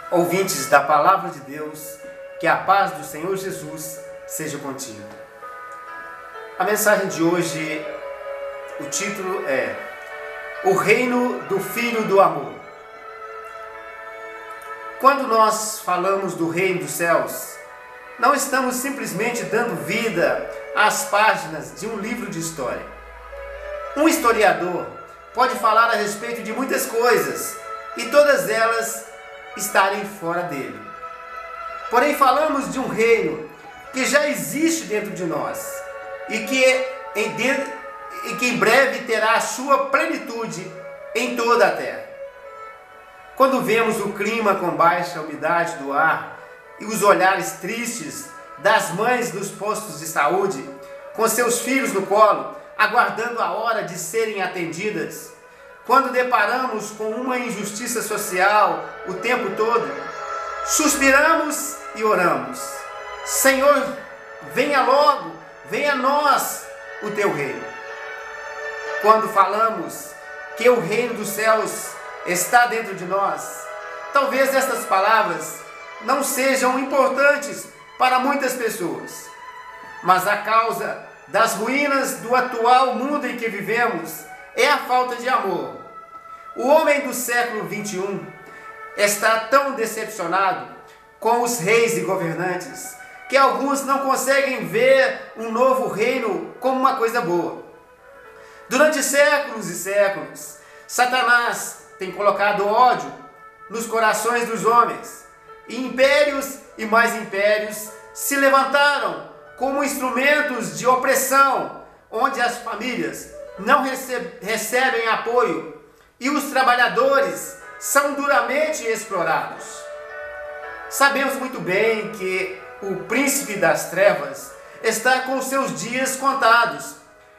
Ouvintes da Palavra de Deus, que a paz do Senhor Jesus seja contigo. A mensagem de hoje, o título é O Reino do Filho do Amor. Quando nós falamos do Reino dos Céus, não estamos simplesmente dando vida às páginas de um livro de história. Um historiador pode falar a respeito de muitas coisas e todas elas estarem fora dele. Porém, falamos de um reino que já existe dentro de nós e que em breve terá a sua plenitude em toda a terra. Quando vemos o clima com baixa umidade do ar e os olhares tristes das mães dos postos de saúde, com seus filhos no colo, aguardando a hora de serem atendidas, quando deparamos com uma injustiça social o tempo todo, suspiramos e oramos: Senhor, venha logo, venha a nós o teu reino. Quando falamos que o reino dos céus está dentro de nós, talvez estas palavras não sejam importantes para muitas pessoas, mas a causa das ruínas do atual mundo em que vivemos é a falta de amor. O homem do século XXI está tão decepcionado com os reis e governantes que alguns não conseguem ver um novo reino como uma coisa boa. Durante séculos e séculos, Satanás tem colocado ódio nos corações dos homens, e impérios e mais impérios se levantaram como instrumentos de opressão, onde as famílias não recebem apoio e os trabalhadores são duramente explorados. Sabemos muito bem que o príncipe das trevas está com seus dias contados,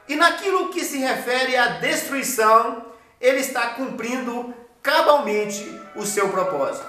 e naquilo que se refere à destruição, ele está cumprindo cabalmente o seu propósito.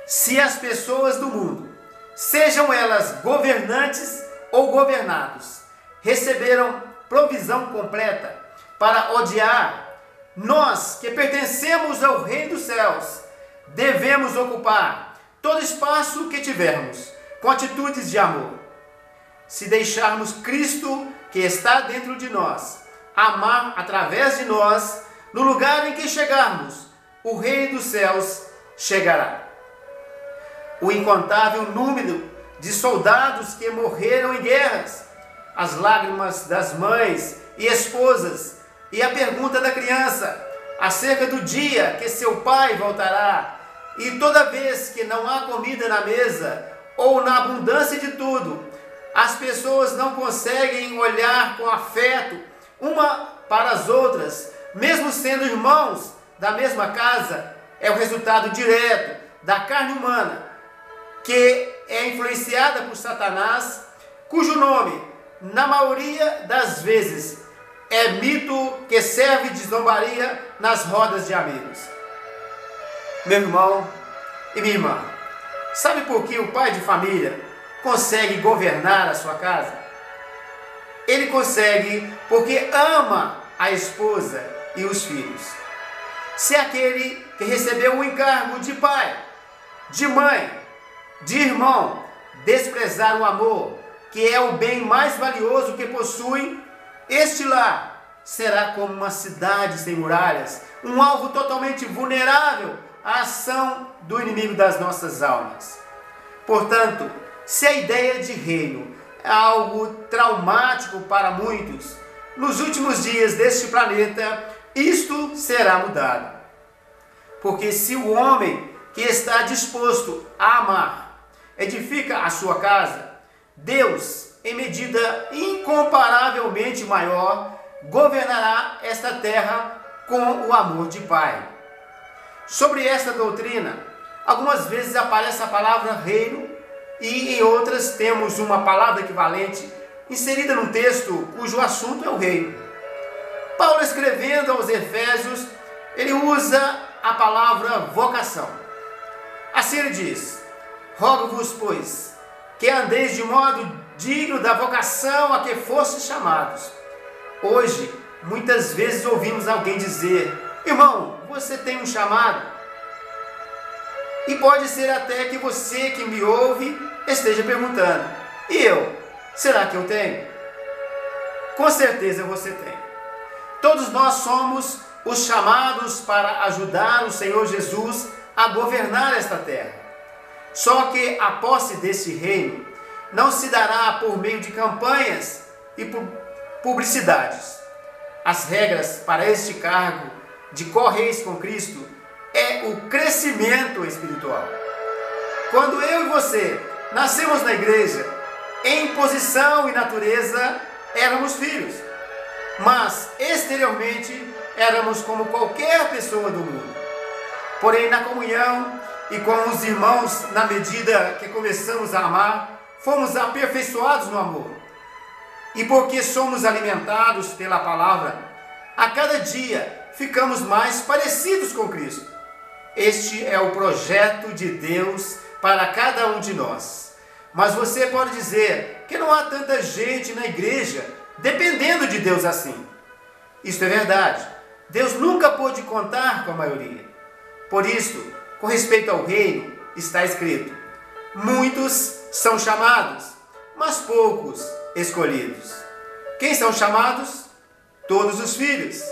Se as pessoas do mundo, sejam elas governantes ou governados, receberam provisão completa para odiar, nós que pertencemos ao Reino dos Céus, devemos ocupar todo espaço que tivermos com atitudes de amor. Se deixarmos Cristo, que está dentro de nós, amar através de nós, no lugar em que chegarmos, o Reino dos Céus chegará. O incontável número de soldados que morreram em guerras, as lágrimas das mães e esposas, e a pergunta da criança acerca do dia que seu pai voltará, e toda vez que não há comida na mesa, ou na abundância de tudo, as pessoas não conseguem olhar com afeto uma para as outras, mesmo sendo irmãos da mesma casa, é o resultado direto da carne humana, que é influenciada por Satanás, cujo nome, na maioria das vezes, é mito que serve de zombaria nas rodas de amigos. Meu irmão e minha irmã, sabe por que o pai de família consegue governar a sua casa? Ele consegue porque ama a esposa e os filhos. Se aquele que recebeu o encargo de pai, de mãe, de irmão, desprezar o amor, que é o bem mais valioso que possui, este lar será como uma cidade sem muralhas, um alvo totalmente vulnerável à ação do inimigo das nossas almas. Portanto, se a ideia de reino é algo traumático para muitos, nos últimos dias deste planeta, isto será mudado. Porque se o homem que está disposto a amar edifica a sua casa, Deus, em medida incomparavelmente maior, governará esta terra com o amor de Pai. Sobre esta doutrina, algumas vezes aparece a palavra reino e em outras temos uma palavra equivalente inserida num texto cujo assunto é o reino. Paulo, escrevendo aos Efésios, ele usa a palavra vocação. Assim ele diz: rogo-vos, pois, que andeis de modo digno da vocação a que fostes chamados. Hoje, muitas vezes ouvimos alguém dizer: irmão, você tem um chamado. E pode ser até que você que me ouve esteja perguntando: e eu? Será que eu tenho? Com certeza você tem. Todos nós somos os chamados para ajudar o Senhor Jesus a governar esta terra. Só que a posse desse reino não se dará por meio de campanhas e publicidades. As regras para este cargo de co-reis com Cristo é o crescimento espiritual. Quando eu e você nascemos na igreja, em posição e natureza éramos filhos, mas exteriormente éramos como qualquer pessoa do mundo. Porém, na comunhão e com os irmãos, na medida que começamos a amar, fomos aperfeiçoados no amor. E porque somos alimentados pela palavra, a cada dia ficamos mais parecidos com Cristo. Este é o projeto de Deus para cada um de nós. Mas você pode dizer que não há tanta gente na igreja dependendo de Deus assim. Isto é verdade. Deus nunca pôde contar com a maioria. Por isso, com respeito ao reino, está escrito: muitos são chamados, mas poucos escolhidos. Quem são chamados? Todos os filhos.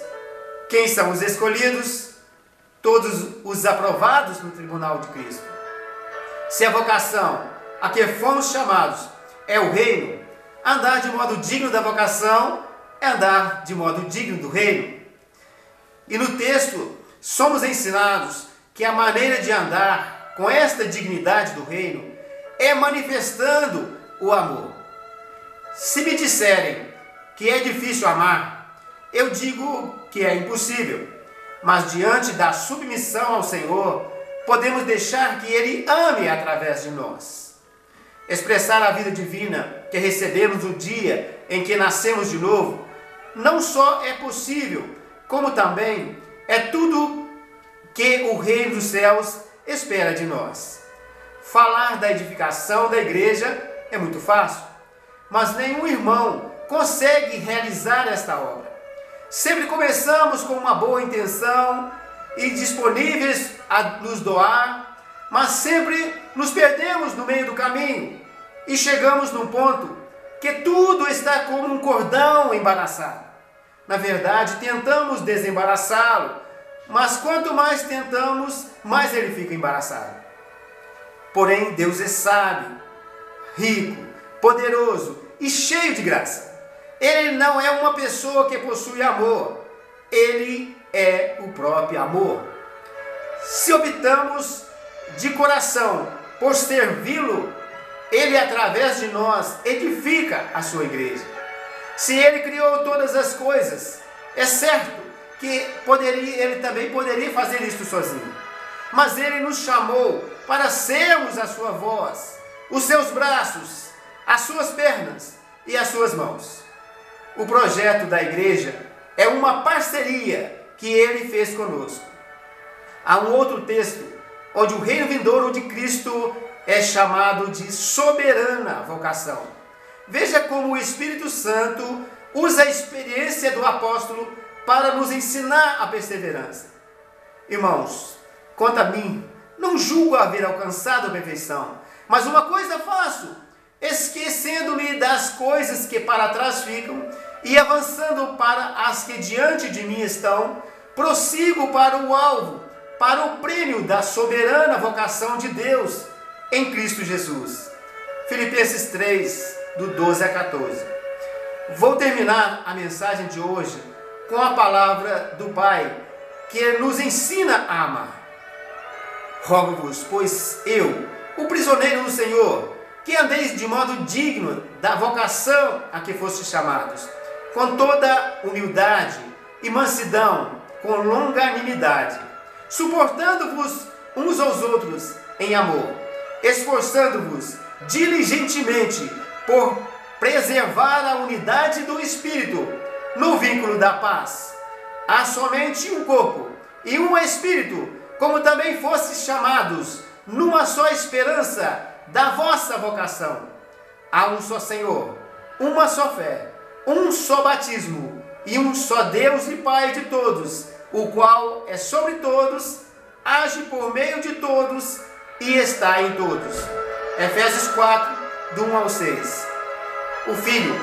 Quem são os escolhidos? Todos os aprovados no tribunal de Cristo. Se a vocação a que fomos chamados é o reino, andar de modo digno da vocação é andar de modo digno do reino. E no texto, somos ensinados que a maneira de andar com esta dignidade do reino é manifestando o amor. Se me disserem que é difícil amar, eu digo que é impossível. Mas diante da submissão ao Senhor, podemos deixar que Ele ame através de nós. Expressar a vida divina que recebemos no dia em que nascemos de novo, não só é possível, como também é tudo que o Reino dos Céus espera de nós. Falar da edificação da igreja é muito fácil, mas nenhum irmão consegue realizar esta obra. Sempre começamos com uma boa intenção e disponíveis a nos doar, mas sempre nos perdemos no meio do caminho e chegamos num ponto que tudo está como um cordão embaraçado. Na verdade, tentamos desembaraçá-lo, mas quanto mais tentamos, mais ele fica embaraçado. Porém, Deus é sábio, rico, poderoso e cheio de graça. Ele não é uma pessoa que possui amor, ele é o próprio amor. Se optamos de coração por servi-lo, ele através de nós edifica a sua igreja. Se ele criou todas as coisas, é certo que ele também poderia fazer isso sozinho. Mas ele nos chamou para sermos a sua voz, os seus braços, as suas pernas e as suas mãos. O projeto da igreja é uma parceria que ele fez conosco. Há um outro texto onde o reino vindouro de Cristo é chamado de soberana vocação. Veja como o Espírito Santo usa a experiência do apóstolo para nos ensinar a perseverança. Irmãos, quanto a mim, não julgo haver alcançado a perfeição, mas uma coisa faço, esquecendo-me das coisas que para trás ficam e avançando para as que diante de mim estão, prossigo para o alvo, para o prêmio da soberana vocação de Deus em Cristo Jesus. Filipenses 3, do 12 a 14. Vou terminar a mensagem de hoje com a palavra do Pai, que nos ensina a amar. Rogo-vos, pois eu, o prisioneiro do Senhor, que andeis de modo digno da vocação a que fostes chamados, com toda humildade e mansidão, com longanimidade, suportando-vos uns aos outros em amor, esforçando-vos diligentemente por preservar a unidade do Espírito no vínculo da paz. Há somente um corpo e um Espírito, como também fostes chamados numa só esperança da vossa vocação. Há um só Senhor, uma só fé, um só batismo e um só Deus e Pai de todos, o qual é sobre todos, age por meio de todos e está em todos. Efésios 4, do 1 ao 6. O Filho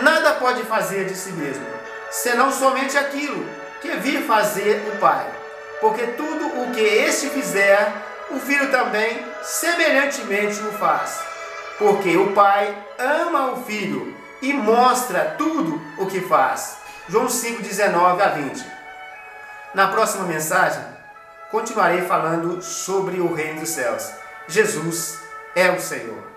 nada pode fazer de si mesmo, senão somente aquilo que vir fazer o Pai. Porque tudo o que este fizer, o Filho também semelhantemente o faz. Porque o Pai ama o Filho e mostra tudo o que faz. João 5, 19 a 20. Na próxima mensagem, continuarei falando sobre o reino dos céus. Jesus é o Senhor.